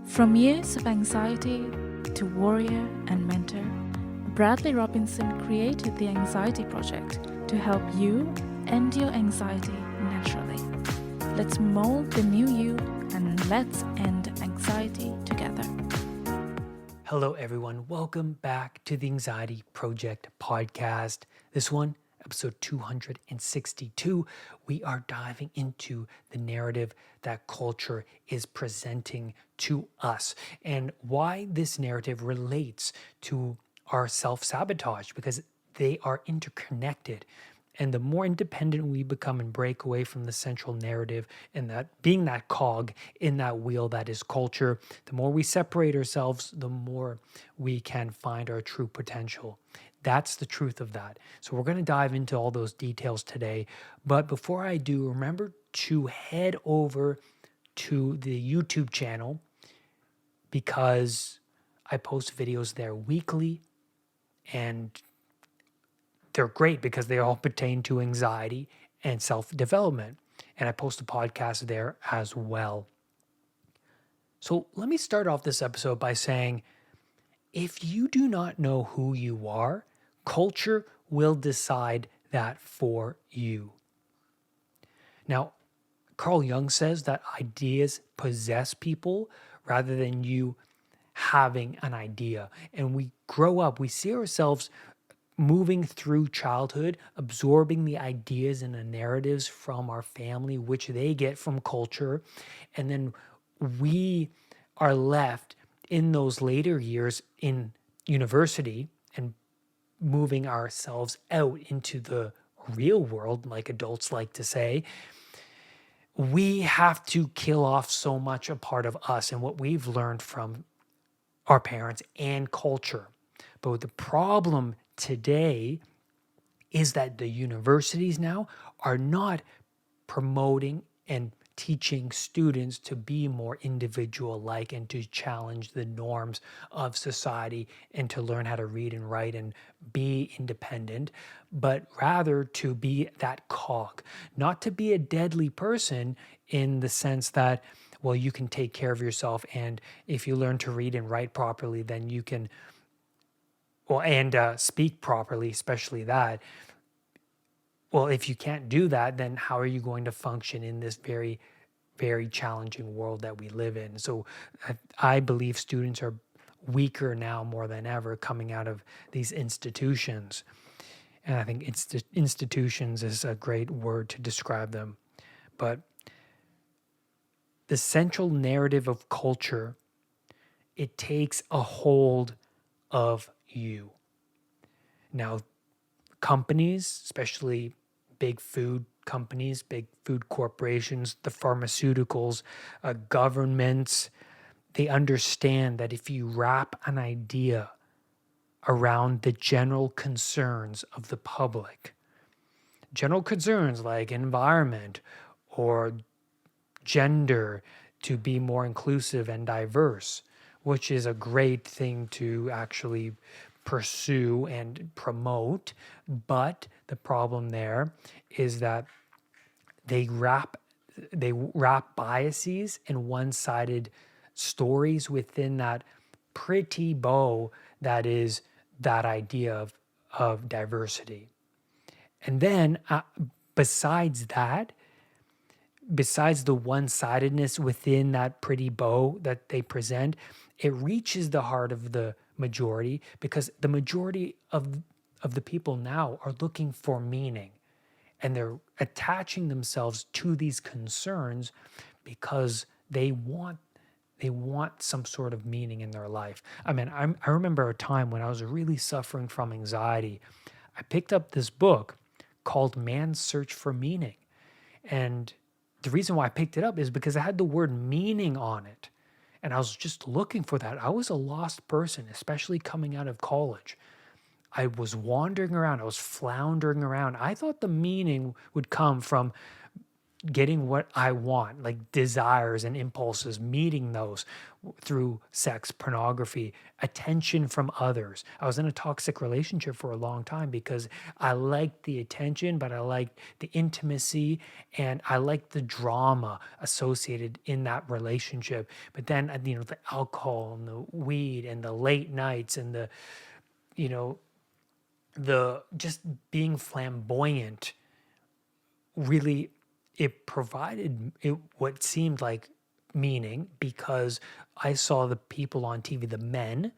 From years of anxiety to warrior and mentor, Bradley Robinson created the Anxiety Project to help you end your anxiety naturally. Let's mold the new you and let's end anxiety together. Hello, everyone. Welcome back to the Anxiety Project podcast. This one, episode 262, we are diving into the narrative that culture is presenting to us and why this narrative relates to our self-sabotage, because they are interconnected. And the more independent we become and break away from the central narrative and that being that cog in that wheel that is culture, the more we separate ourselves, the more we can find our true potential. That's the truth of that. So we're going to dive into all those details today. But before I do, remember to head over to the YouTube channel because I post videos there weekly, and they're great because they all pertain to anxiety and self-development. And I post a podcast there as well. So let me start off this episode by saying, if you do not know who you are, culture will decide that for you. Now, Carl Jung says that ideas possess people rather than you having an idea. And we grow up, we see ourselves moving through childhood, absorbing the ideas and the narratives from our family, which they get from culture. And then we are left in those later years in university and moving ourselves out into the real world, like adults like to say. We have to kill off so much a part of us and what we've learned from our parents and culture. But the problem today is that the universities now are not promoting and teaching students to be more individual-like and to challenge the norms of society and to learn how to read and write and be independent, but rather to be that cog, not to be a deadly person in the sense that, well, you can take care of yourself, and if you learn to read and write properly, then you can speak properly, especially that. Well, if you can't do that, then how are you going to function in this very, very challenging world that we live in? So I believe students are weaker now more than ever coming out of these institutions. And I think institutions is a great word to describe them. But the central narrative of culture, it takes a hold of you. Now, companies, especially big food companies, big food corporations, the pharmaceuticals, governments, they understand that if you wrap an idea around the general concerns of the public, general concerns like environment or gender, to be more inclusive and diverse, which is a great thing to actually pursue and promote. But the problem there is that they wrap biases and one-sided stories within that pretty bow that is that idea of diversity. And then besides that, besides the one-sidedness within that pretty bow that they present, it reaches the heart of the majority, because the majority of the people now are looking for meaning, and they're attaching themselves to these concerns because they want some sort of meaning in their life. I mean, I remember a time when I was really suffering from anxiety. I picked up this book called Man's Search for Meaning. And the reason why I picked it up is because it had the word meaning on it. And I was just looking for that. I was a lost person, especially coming out of college. I was wandering around. I was floundering around. I thought the meaning would come from getting what I want, like desires and impulses, meeting those through sex, pornography, attention from others. I was in a toxic relationship for a long time because I liked the attention, but I liked the intimacy and I liked the drama associated in that relationship. But then, the alcohol and the weed and the late nights and you know, the just being flamboyant really, it provided it what seemed like meaning because I saw the people on TV, the men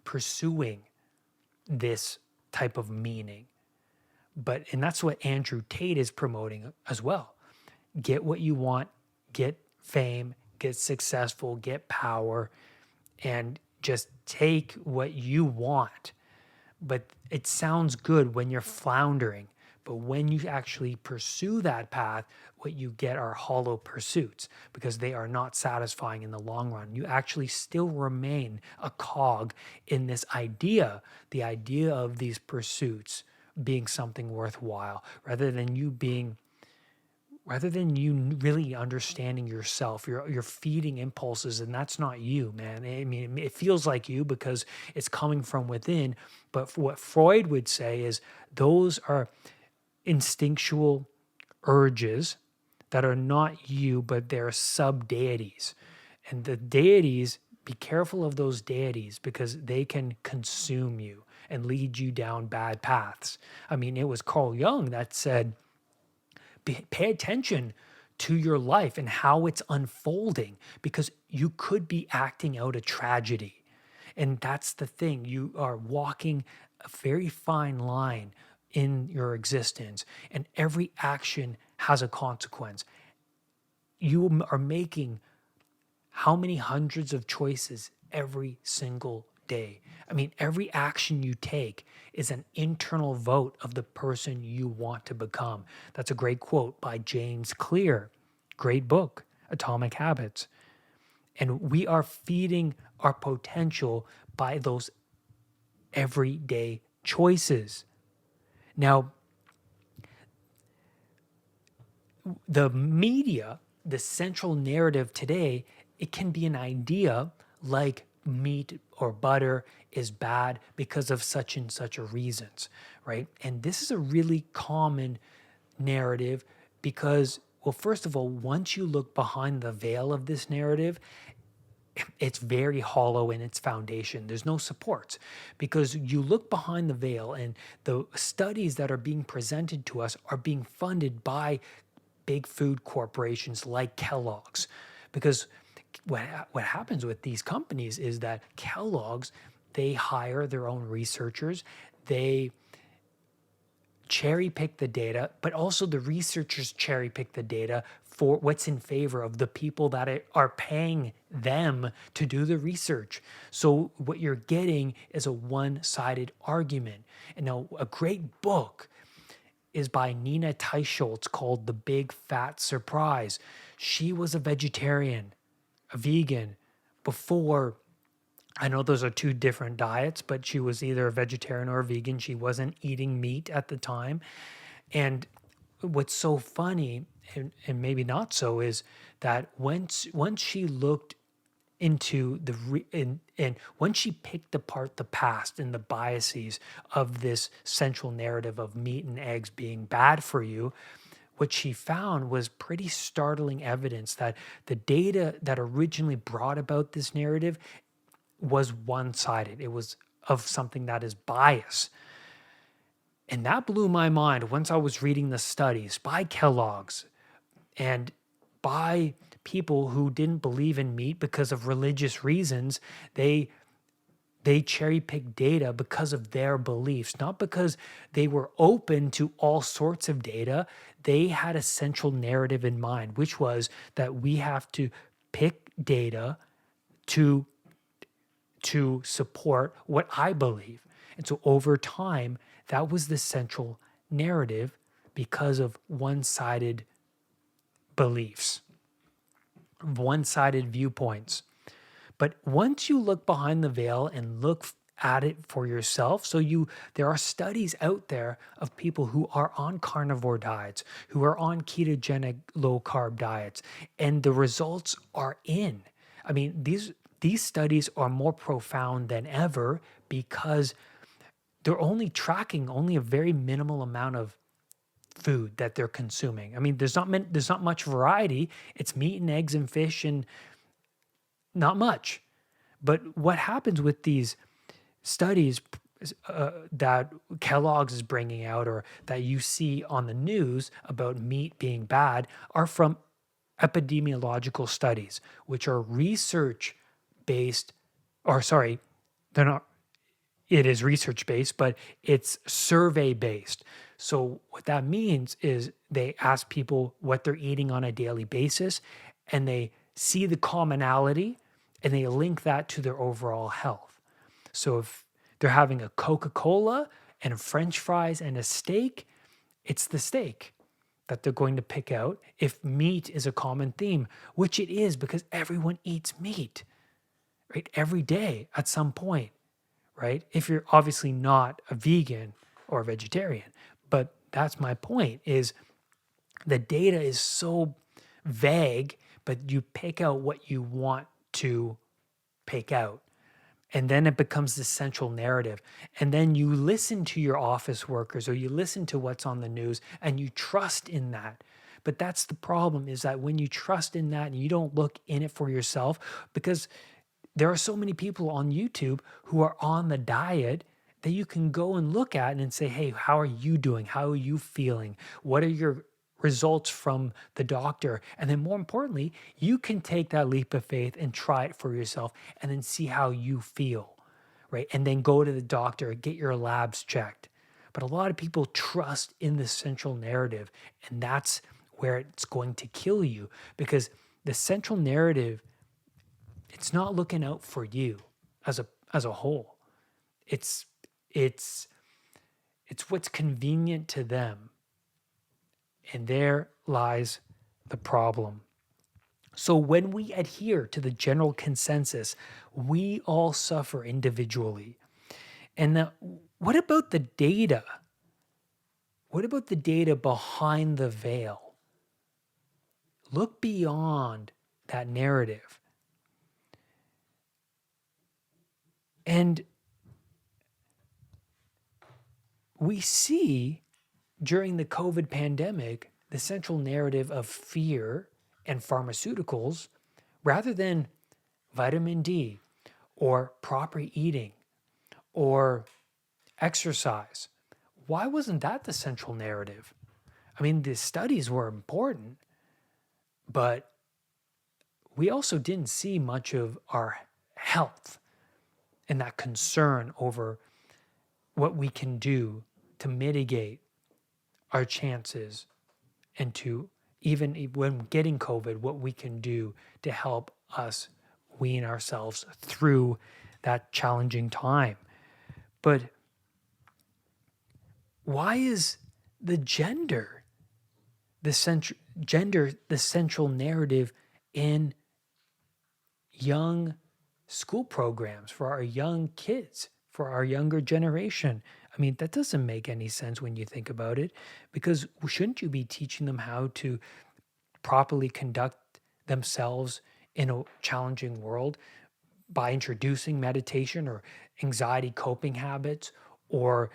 pursuing this type of meaning. And that's what Andrew Tate is promoting as well. Get what you want, get fame, get successful, get power, and just take what you want. But it sounds good when you're floundering. But when you actually pursue that path, what you get are hollow pursuits because they are not satisfying in the long run. You actually still remain a cog in this idea, the idea of these pursuits being something worthwhile, rather than you really understanding yourself. You're feeding impulses, and that's not you, man. I mean, it feels like you because it's coming from within, but what Freud would say is those are instinctual urges that are not you, but they're sub deities. And the deities, be careful of those deities because they can consume you and lead you down bad paths. I mean, it was Carl Jung that said, pay attention to your life and how it's unfolding because you could be acting out a tragedy. And that's the thing. You are walking a very fine line in your existence, and every action has a consequence. You are making how many hundreds of choices every single day? I mean, every action you take is an internal vote of the person you want to become. That's a great quote by James Clear. Great book, Atomic Habits. And we are feeding our potential by those everyday choices. Now, the media, the central narrative today, it can be an idea like meat or butter is bad because of such and such a reasons, right? And this is a really common narrative because, well, first of all, once you look behind the veil of this narrative, it's very hollow in its foundation. There's no supports because you look behind the veil and the studies that are being presented to us are being funded by big food corporations like Kellogg's. Because what happens with these companies is that Kellogg's, they hire their own researchers, they cherry pick the data, but also the researchers cherry pick the data for what's in favor of the people that are paying them to do the research. So what you're getting is a one-sided argument. And now a great book is by Nina Teicholz called The Big Fat Surprise. She was a vegetarian, a vegan, before. I know those are two different diets, but she was either a vegetarian or a vegan. She wasn't eating meat at the time. And what's so funny, and maybe not so, is that once she looked into and once she picked apart the past and the biases of this central narrative of meat and eggs being bad for you, what she found was pretty startling evidence that the data that originally brought about this narrative was one-sided. It was of something that is bias. And that blew my mind once I was reading the studies by Kellogg's and by people who didn't believe in meat because of religious reasons. They cherry-picked data because of their beliefs, not because they were open to all sorts of data. They had a central narrative in mind, which was that we have to pick data to support what I believe. And so over time, that was the central narrative because of one-sided beliefs, one-sided viewpoints. But once you look behind the veil and look at it for yourself. So there are studies out there of people who are on carnivore diets, who are on ketogenic low carb diets, and the results are in. I mean, these studies are more profound than ever because they're only tracking only a very minimal amount of food that they're consuming. I mean, there's not much variety. It's meat and eggs and fish and not much. But what happens with these studies that Kellogg's is bringing out or that you see on the news about meat being bad are from epidemiological studies, which are research based, or sorry, they're not, it is research based, but it's survey based. So what that means is they ask people what they're eating on a daily basis and they see the commonality and they link that to their overall health. So if they're having a Coca-Cola and a French fries and a steak, it's the steak that they're going to pick out. If meat is a common theme, which it is because everyone eats meat, right? Every day at some point, right? If you're obviously not a vegan or a vegetarian, but that's my point is the data is so vague, but you pick out what you want to pick out. And then it becomes the central narrative. And then you listen to your office workers or you listen to what's on the news and you trust in that. But that's the problem is that when you trust in that and you don't look in it for yourself, because there are so many people on YouTube who are on the diet that you can go and look at and say, hey, how are you doing? How are you feeling? What are your results from the doctor? And then more importantly, you can take that leap of faith and try it for yourself and then see how you feel, right? And then go to the doctor, get your labs checked. But a lot of people trust in the central narrative, and that's where it's going to kill you because the central narrative, it's not looking out for you as a whole. It's it's it's what's convenient to them. And there lies the problem. So when we adhere to the general consensus, we all suffer individually. And what about the data? What about the data behind the veil? Look beyond that narrative. And we see during the COVID pandemic the central narrative of fear and pharmaceuticals rather than vitamin D or proper eating or exercise. Why wasn't that the central narrative? I mean, the studies were important, but we also didn't see much of our health and that concern over what we can do to mitigate our chances and to even when getting COVID, what we can do to help us wean ourselves through that challenging time. But why is the the central narrative in young school programs for our young kids, for our younger generation? I mean, that doesn't make any sense when you think about it, because shouldn't you be teaching them how to properly conduct themselves in a challenging world by introducing meditation or anxiety coping habits or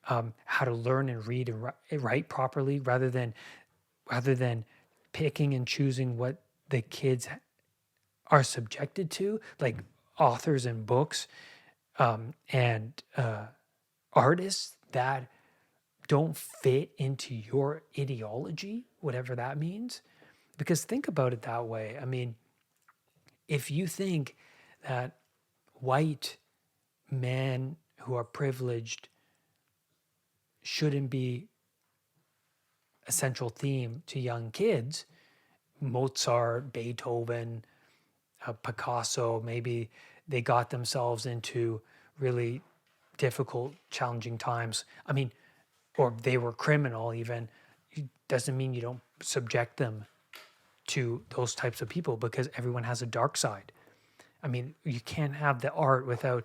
how to learn and read and write properly rather than picking and choosing what the kids are subjected to, like authors and books and artists that don't fit into your ideology, whatever that means. Because think about it that way. I mean, if you think that white men who are privileged shouldn't be a central theme to young kids, Mozart, Beethoven, Picasso, maybe they got themselves into really difficult, challenging times. I mean, or they were criminal even, it doesn't mean you don't subject them to those types of people because everyone has a dark side. I mean, you can't have the art without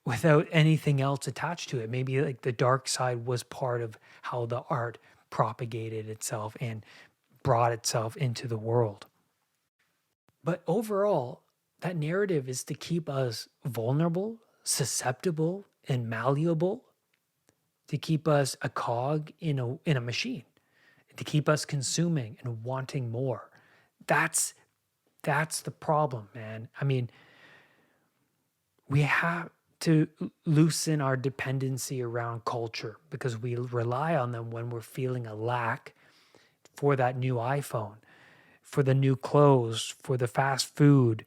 without anything else attached to it. Maybe like the dark side was part of how the art propagated itself and brought itself into the world. But overall, that narrative is to keep us vulnerable, susceptible, and malleable, to keep us a cog in a machine, to keep us consuming and wanting more. That's that's the problem, man. I mean, we have to loosen our dependency around culture because we rely on them when we're feeling a lack for that new iPhone, for the new clothes, for the fast food,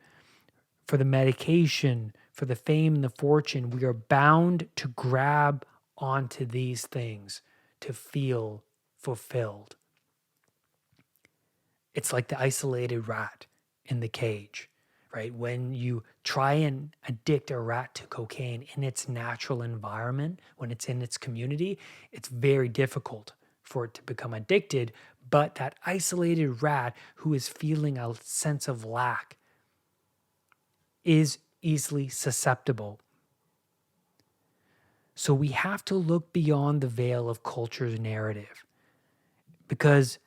for the medication, for the fame, the fortune. We are bound to grab onto these things to feel fulfilled. It's like the isolated rat in the cage, right? When you try and addict a rat to cocaine in its natural environment, when it's in its community, it's very difficult for it to become addicted. But that isolated rat who is feeling a sense of lack is easily susceptible. So we have to look beyond the veil of culture's narrative, because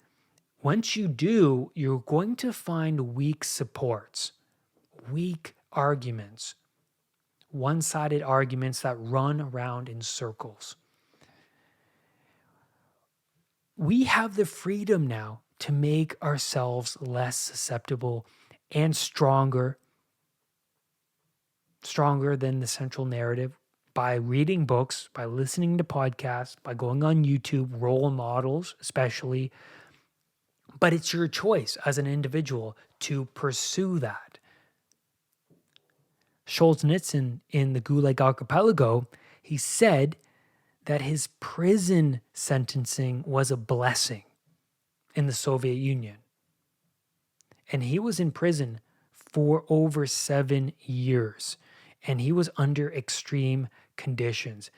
once you do, you're going to find weak supports, weak arguments, one sided arguments that run around in circles. We have the freedom now to make ourselves less susceptible and stronger than the central narrative, by reading books, by listening to podcasts, by going on YouTube, role models, especially. But it's your choice as an individual to pursue that. Solzhenitsyn in the Gulag Archipelago, he said that his prison sentencing was a blessing in the Soviet Union. And he was in prison for over 7 years, and he was under extreme conditions.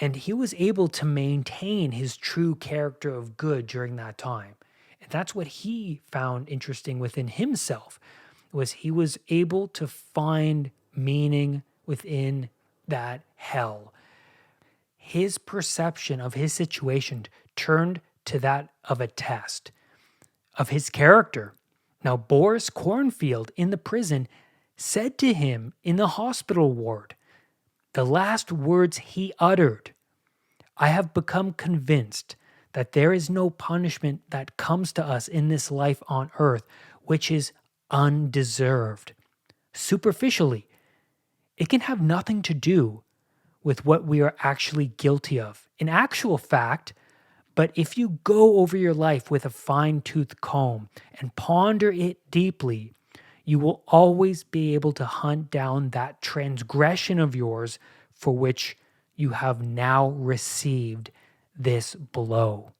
And he was able to maintain his true character of good during that time. And that's what he found interesting within himself, was he was able to find meaning within that hell. His perception of his situation turned to that of a test of his character. Now, Boris Cornfield in the prison said to him in the hospital ward, the last words he uttered, "I have become convinced that there is no punishment that comes to us in this life on earth which is undeserved. Superficially, it can have nothing to do with what we are actually guilty of in actual fact, but if you go over your life with a fine-tooth comb and ponder it deeply, you will always be able to hunt down that transgression of yours for which you have now received this blow."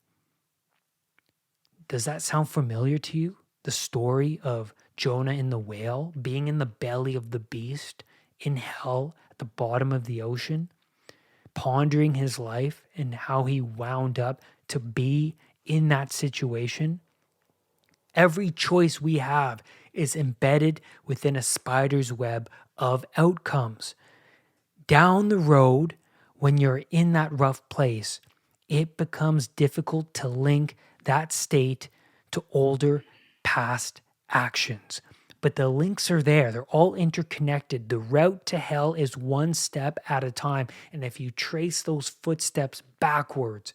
Does that sound familiar to you? The story of Jonah in the whale, being in the belly of the beast, in hell, at the bottom of the ocean, pondering his life and how he wound up to be in that situation. Every choice we have is embedded within a spider's web of outcomes. Down the road, when you're in that rough place, it becomes difficult to link that state to older past actions. But the links are there. They're all interconnected. The route to hell is one step at a time. And if you trace those footsteps backwards,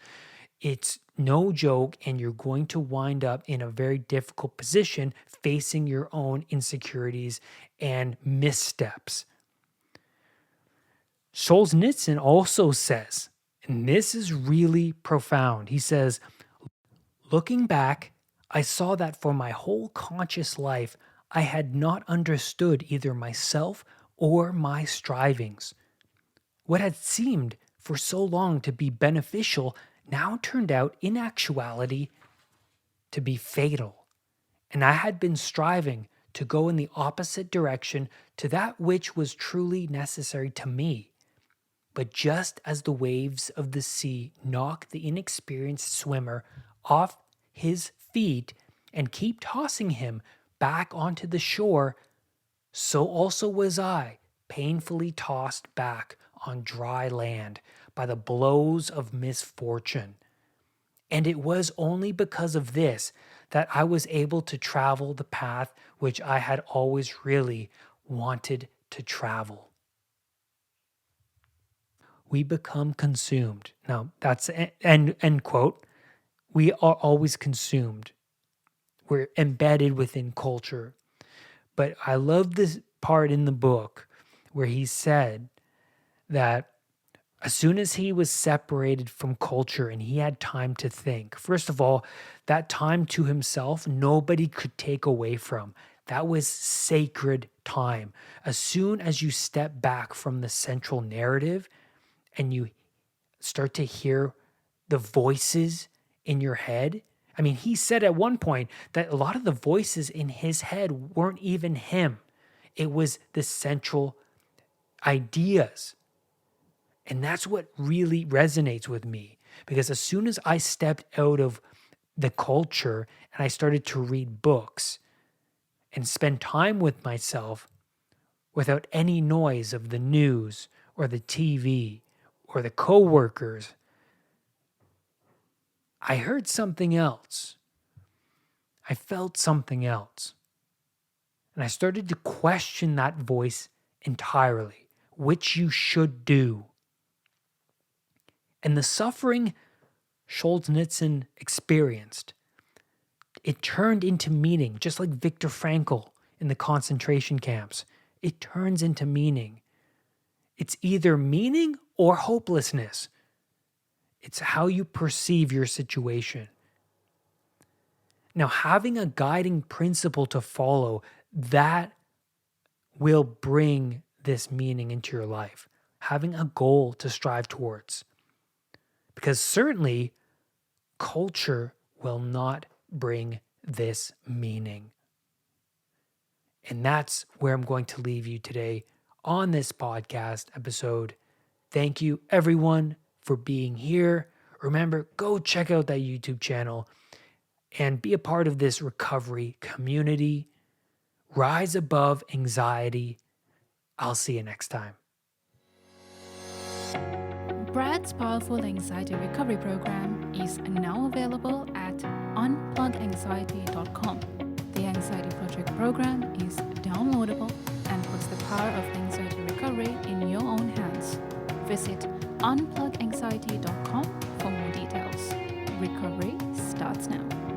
it's no joke, and you're going to wind up in a very difficult position facing your own insecurities and missteps. Solzhenitsyn also says, and this is really profound, he says, looking back, I saw that for my whole conscious life, I had not understood either myself or my strivings. What had seemed for so long to be beneficial now turned out in actuality to be fatal. And I had been striving to go in the opposite direction to that which was truly necessary to me. But just as the waves of the sea knock the inexperienced swimmer off his feet and keep tossing him back onto the shore, so also was I painfully tossed back on dry land by the blows of misfortune. And it was only because of this that I was able to travel the path which I had always really wanted to travel. We become consumed. Now, that's end quote. We are always consumed. We're embedded within culture. But I love this part in the book where he said that as soon as he was separated from culture and he had time to think, first of all, that time to himself, nobody could take away from. That was sacred time. As soon as you step back from the central narrative and you start to hear the voices in your head. I mean, he said at one point that a lot of the voices in his head weren't even him. It was the central ideas. And that's what really resonates with me, because as soon as I stepped out of the culture and I started to read books and spend time with myself without any noise of the news or the TV or the coworkers, I heard something else. I felt something else. And I started to question that voice entirely, which you should do. And the suffering Solzhenitsyn experienced, it turned into meaning, just like Viktor Frankl in the concentration camps. It turns into meaning. It's either meaning or hopelessness. It's how you perceive your situation. Now, having a guiding principle to follow, that will bring this meaning into your life. Having a goal to strive towards. Because certainly, culture will not bring this meaning. And that's where I'm going to leave you today on this podcast episode. Thank you, everyone, for being here. Remember, go check out that YouTube channel and be a part of this recovery community. Rise above anxiety. I'll see you next time. Brad's powerful anxiety recovery program is now available at unpluganxiety.com. The Anxiety Project program is downloadable and puts the power of anxiety recovery in your own hands. Visit unpluganxiety.com for more details. Recovery starts now.